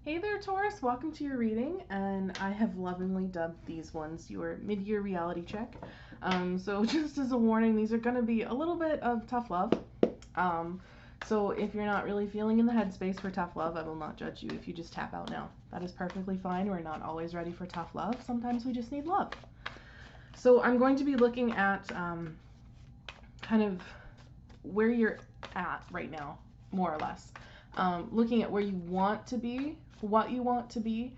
Hey there, Taurus. Welcome to your reading, and I have lovingly dubbed these ones your mid-year reality check. So just as a warning, these are going to be a little bit of tough love. Um, so if you're not really feeling in the headspace for tough love, I will not judge you if you just tap out now. That is perfectly fine. We're not always ready for tough love. Sometimes we just need love. So I'm going to be looking at kind of where you're at right now, more or less. Looking at where you want to be, what you want to be,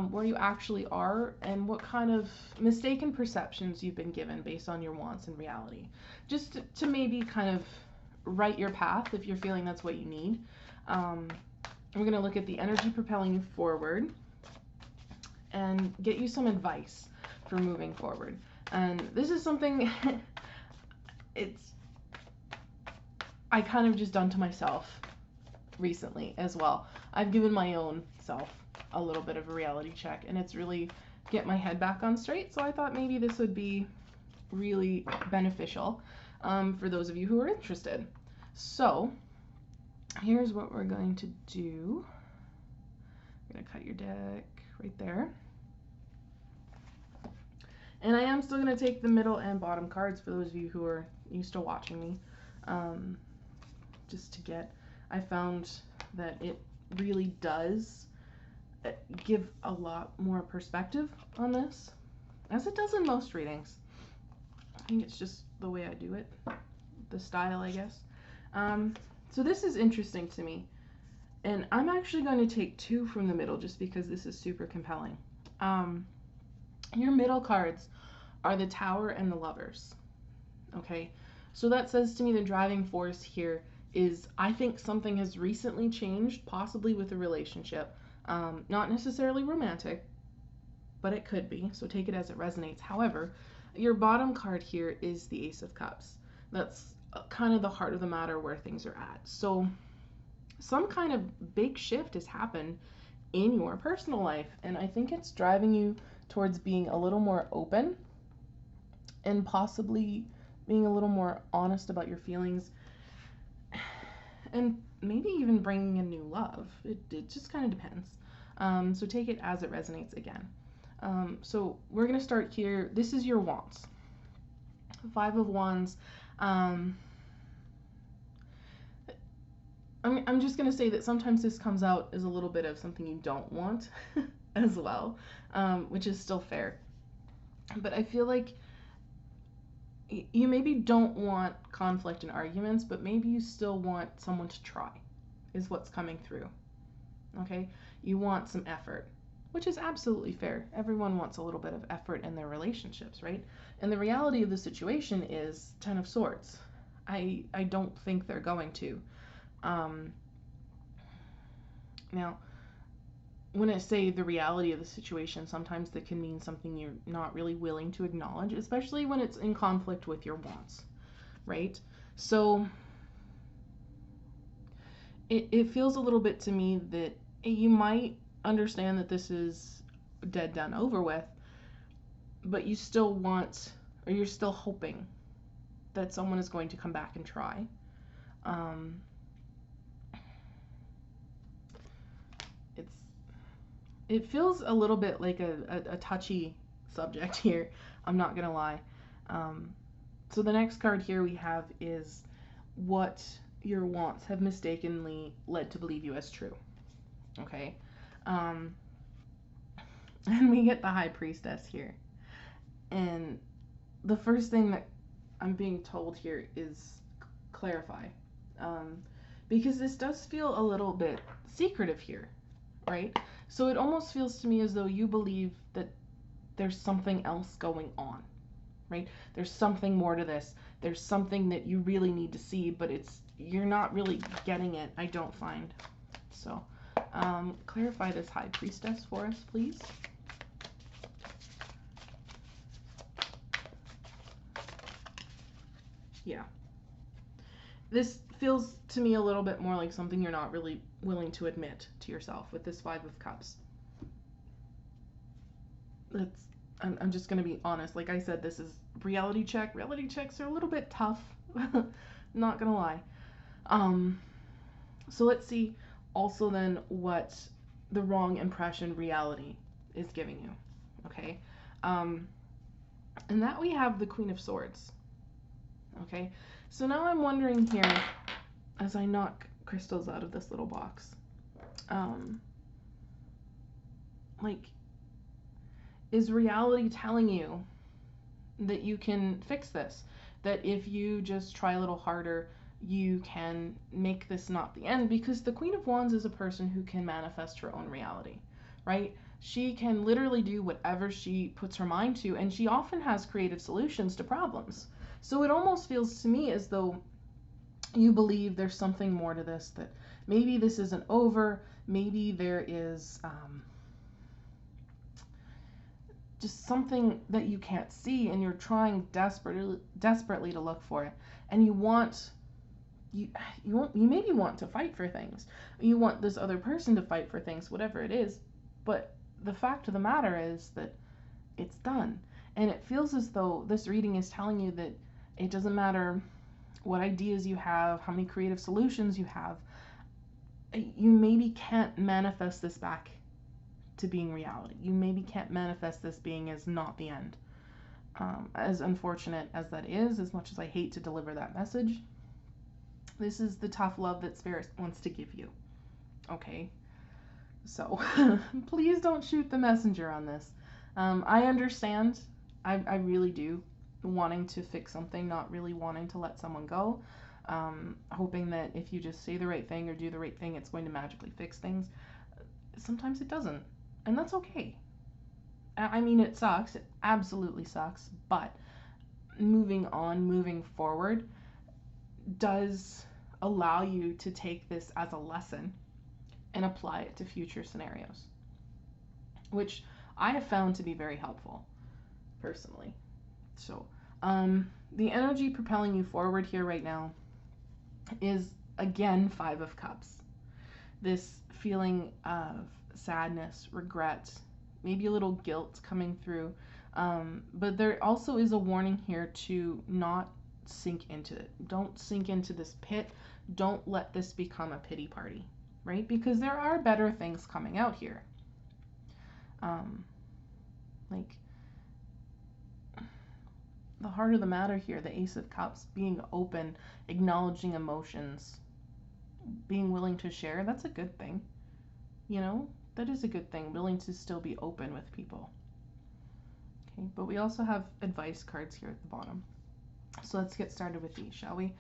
where you actually are, and what kind of mistaken perceptions you've been given based on your wants and reality. Just to maybe kind of right your path if you're feeling that's what you need. We're going to look at the energy propelling you forward and get you some advice for moving forward. And this is something I kind of just done to myself recently as well. I've given my own self a little bit of a reality check, and it's really get my head back on straight. So I thought maybe this would be really beneficial for those of you who are interested. So here's what we're going to do. I'm going to cut your deck right there. And I am still going to take the middle and bottom cards for those of you who are used to watching me. Just to get, I found that it really does give a lot more perspective on this, as it does in most readings. I think it's just the way I do it, the style, I guess. So this is interesting to me, and I'm actually going to take two from the middle just because this is super compelling. Your middle cards are the Tower and the Lovers. Okay, so that says to me the driving force here is I think something has recently changed, possibly with a relationship. Not necessarily romantic, but it could be, so take it as it resonates. However, your bottom card here is the Ace of Cups. That's kind of the heart of the matter where things are at. So some kind of big shift has happened in your personal life, and I think it's driving you towards being a little more open and possibly being a little more honest about your feelings, and maybe even bringing in new love. It just kind of depends. So take it as it resonates again. So we're going to start here. This is your wants. Five of Wands. I'm just going to say that sometimes this comes out as a little bit of something you don't want as well, which is still fair. But I feel like you maybe don't want conflict and arguments, but maybe you still want someone to try, is what's coming through. Okay? You want some effort, which is absolutely fair. Everyone wants a little bit of effort in their relationships, right? And the reality of the situation is Ten of Swords. I don't think they're going to. Now, when I say the reality of the situation, sometimes that can mean something you're not really willing to acknowledge, especially when it's in conflict with your wants, right? So it feels a little bit to me that you might understand that this is dead, done, over with, but you still want, or you're still hoping that someone is going to come back and try. It feels a little bit like a touchy subject here. I'm not gonna lie. So the next card here we have is what your wants have mistakenly led to believe you as true. Okay. And we get the High Priestess here. And the first thing that I'm being told here is clarify. Because this does feel a little bit secretive here, right? So it almost feels to me as though you believe that there's something else going on, right? There's something more to this. There's something that you really need to see, but you're not really getting it, I don't find. So clarify this High Priestess for us, please. Yeah. This feels to me a little bit more like something you're not really willing to admit to yourself with this Five of Cups. I'm just going to be honest. Like I said, this is reality check. Reality checks are a little bit tough. Not going to lie. So let's see also then what the wrong impression reality is giving you. Okay? And that we have the Queen of Swords. Okay? So now I'm wondering here, as I knock crystals out of this little box, like, is reality telling you that you can fix this? That if you just try a little harder, you can make this not the end? Because the Queen of Wands is a person who can manifest her own reality, right? She can literally do whatever she puts her mind to, and she often has creative solutions to problems. So it almost feels to me as though you believe there's something more to this, that maybe this isn't over, maybe there is just something that you can't see, and you're trying desperately to look for it, and you maybe want to fight for things, you want this other person to fight for things, whatever it is, but the fact of the matter is that it's done. And it feels as though this reading is telling you that it doesn't matter what ideas you have, how many creative solutions you have, you maybe can't manifest this back to being reality. You maybe can't manifest this being as not the end. As unfortunate as that is, as much as I hate to deliver that message, this is the tough love that Spirit wants to give you. Okay? So, please don't shoot the messenger on this. I understand. I really do. Wanting to fix something, not really wanting to let someone go. Hoping that if you just say the right thing or do the right thing, it's going to magically fix things. Sometimes it doesn't. And that's okay. I mean, it sucks. It absolutely sucks. But moving on, moving forward, does allow you to take this as a lesson and apply it to future scenarios, which I have found to be very helpful, personally. So, the energy propelling you forward here right now is, again, Five of Cups. This feeling of sadness, regret, maybe a little guilt coming through, but there also is a warning here to not sink into it. Don't sink into this pit. Don't let this become a pity party, right? Because there are better things coming out here. Like, the heart of the matter here, the Ace of Cups, being open, acknowledging emotions, being willing to share, that's a good thing. You know, that is a good thing, willing to still be open with people. Okay, but we also have advice cards here at the bottom. So let's get started with these, shall we?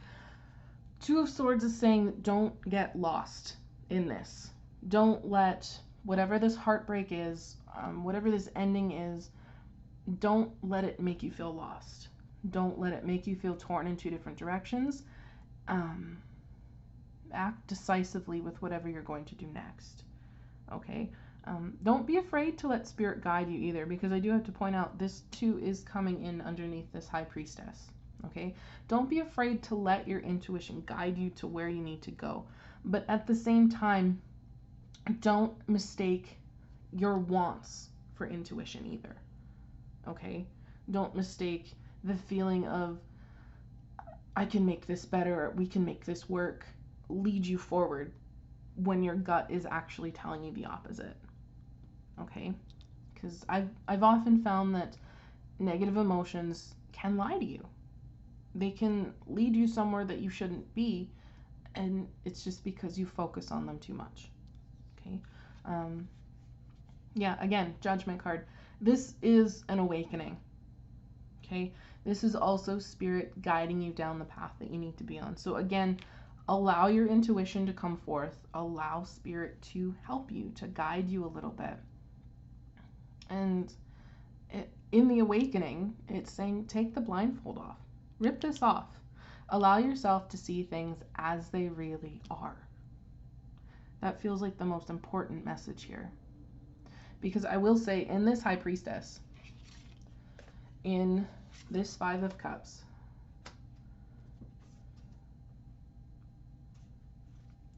Two of Swords is saying don't get lost in this. Don't let whatever this heartbreak is, whatever this ending is, don't let it make you feel lost. Don't let it make you feel torn in two different directions. Act decisively with whatever you're going to do next. Okay? Don't be afraid to let Spirit guide you either, because I do have to point out this too is coming in underneath this High Priestess. Okay? Don't be afraid to let your intuition guide you to where you need to go. But at the same time, don't mistake your wants for intuition either. Okay? Don't mistake the feeling of, I can make this better, we can make this work, lead you forward, when your gut is actually telling you the opposite. Okay? Because I've often found that negative emotions can lie to you. They can lead you somewhere that you shouldn't be, and it's just because you focus on them too much. Okay? Yeah, again, Judgment card. This is an awakening. Okay? This is also Spirit guiding you down the path that you need to be on. So again, allow your intuition to come forth. Allow Spirit to help you, to guide you a little bit. And in the awakening, it's saying take the blindfold off. Rip this off. Allow yourself to see things as they really are. That feels like the most important message here. Because I will say, in this High Priestess, in this Five of Cups,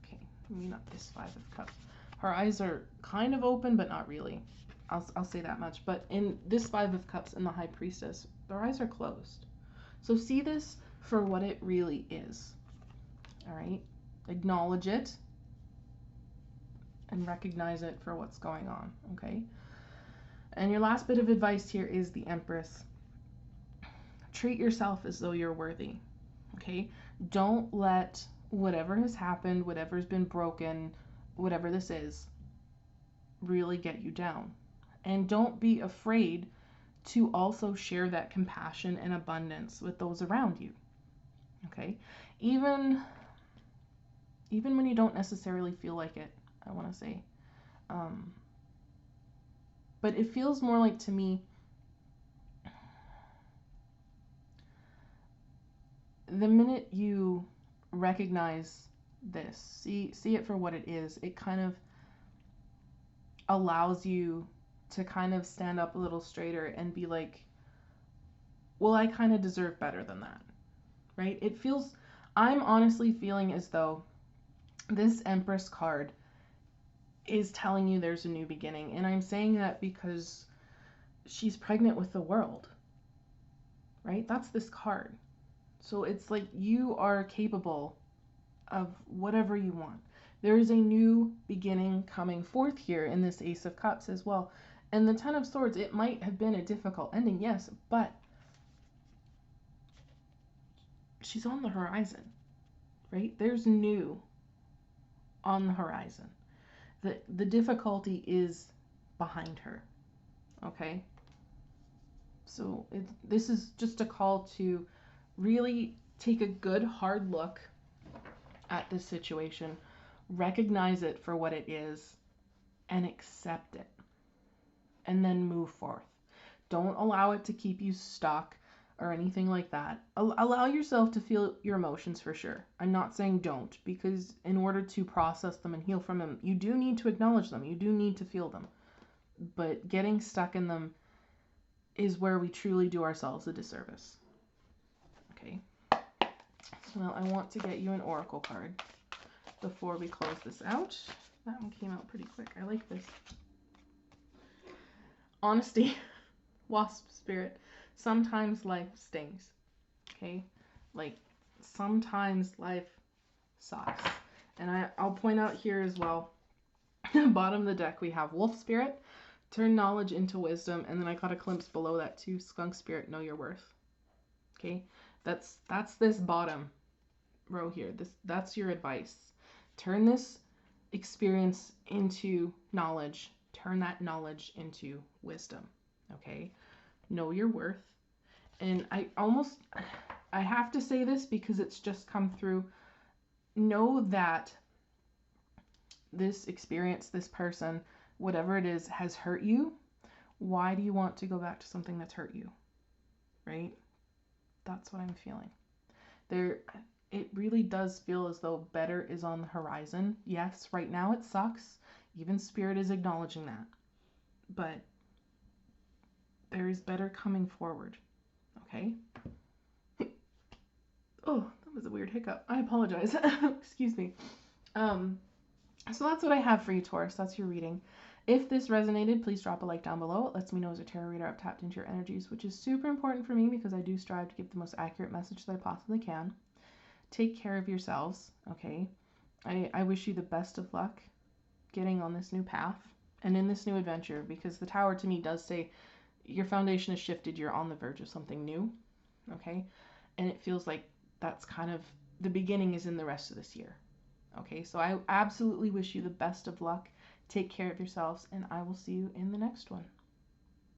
okay, maybe not this Five of Cups. Her eyes are kind of open, but not really. I'll say that much. But in this Five of Cups and the High Priestess, their eyes are closed. So see this for what it really is. All right? Acknowledge it. and recognize it for what's going on, okay? And your last bit of advice here is the Empress. Treat yourself as though you're worthy, okay? Don't let whatever has happened, whatever's been broken, whatever this is, really get you down. And don't be afraid to also share that compassion and abundance with those around you, okay? Even when you don't necessarily feel like it, I want to say. But it feels more like, to me, the minute you recognize this, see it for what it is, it kind of allows you to kind of stand up a little straighter and be like, well, I kind of deserve better than that, right? It feels, I'm honestly feeling as though this Empress card is telling you there's a new beginning. And I'm saying that because she's pregnant with the world, right? That's this card. So it's like you are capable of whatever you want. There is a new beginning coming forth here in this Ace of Cups as well. And the Ten of Swords, it might have been a difficult ending, yes, but she's on the horizon, right? There's new on the horizon. The difficulty is behind her, okay? So this is just a call to really take a good hard look at this situation, recognize it for what it is, and accept it, and then move forth. Don't allow it to keep you stuck or anything like that. Allow yourself to feel your emotions, for sure. I'm not saying don't, because in order to process them and heal from them, you do need to acknowledge them. You do need to feel them. But getting stuck in them is where we truly do ourselves a disservice. Okay. So now I want to get you an oracle card before we close this out. That one came out pretty quick. I like this. Honesty. Wasp spirit. Sometimes life stings. Okay? Like, sometimes life sucks. And I'll point out here as well, at the bottom of the deck we have wolf spirit, turn knowledge into wisdom, and then I got a glimpse below that too, skunk spirit, know your worth. Okay? That's this bottom row here. That's your advice. Turn this experience into knowledge. Turn that knowledge into wisdom. Okay? Know your worth. And I have to say this because it's just come through. Know that this experience, this person, whatever it is, has hurt you. Why do you want to go back to something that's hurt you? Right? That's what I'm feeling. It really does feel as though better is on the horizon. Yes, right now it sucks. Even Spirit is acknowledging that. But there is better coming forward. Okay? Oh, that was a weird hiccup. I apologize. Excuse me. So that's what I have for you, Taurus. That's your reading. If this resonated, please drop a like down below. It lets me know as a tarot reader I've tapped into your energies, which is super important for me because I do strive to give the most accurate message that I possibly can. Take care of yourselves, okay? I wish you the best of luck getting on this new path and in this new adventure, because the Tower to me does say your foundation has shifted. You're on the verge of something new, okay? And it feels like that's kind of the beginning is in the rest of this year. Okay, so I absolutely wish you the best of luck. Take care of yourselves, and I will see you in the next one.